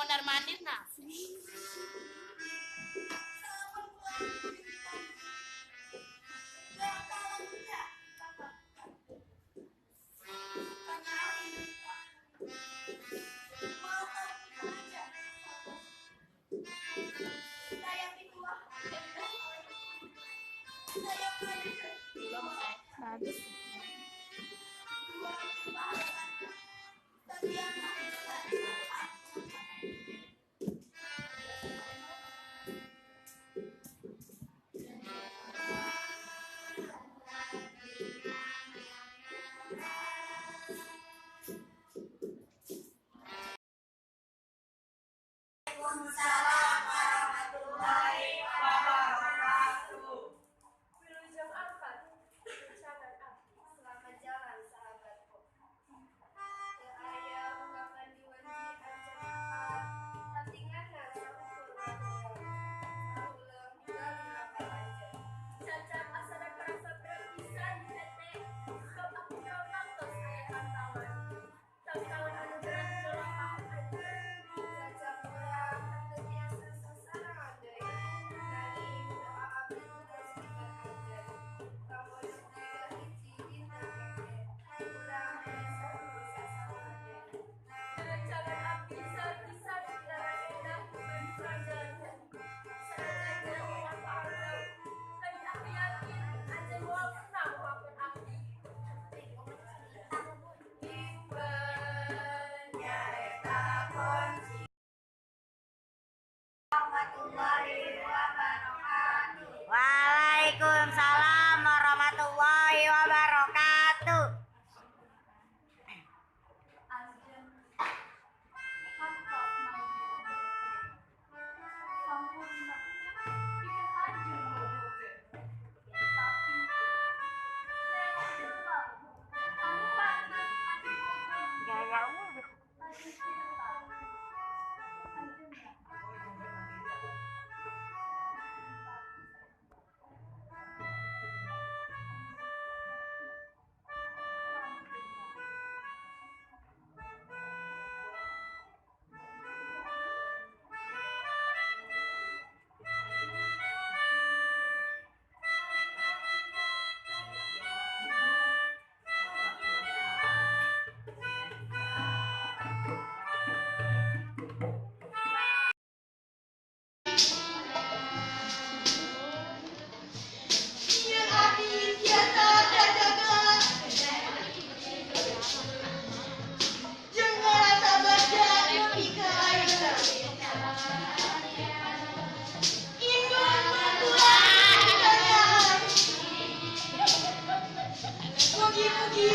mondar-mandir nah. Bagus. Waalaikumsalam warahmatullahi wabarakatuh. Wilujeng angkat, cangan abdi. Selamat jalan sahabatku. Teu aya unggapan diwanci acan angkat. Tatingan nasa ukur waheula. Sahuleung gali lapangan. Cacap asana karasa berat pisan teteh. Sok aku nyolong tos aya kantawan. Tangkawan anu berat nyolong aku aja. Cacap urang teu biasa sasarangan deui. Nanging doa abdi terus diberkakeun. Kamodok tiga hiji dina keke. Urang biasa bisa sasarangan. Cangan abdi sakisan dilarang endah bukan pelajaran. Sanajan jalan apa Allah. Tapi aku yakin aja mau pernah maafkan abdi. Iman nyaeta kunci. Warahmatullahi wabarakatuh. Waalaikumsalam warahmatullahi wabarakatuh. Anjen mantap sampurna bikin anjen bodoh tapi lupa anu pantes anjen bodoh Gaya udah. anjen cinta anjen Yang abdi tiasa jaga. Jeung ngarasa baja nepi ka ayeuna. Indun maturan hidayah. Mugi-mugi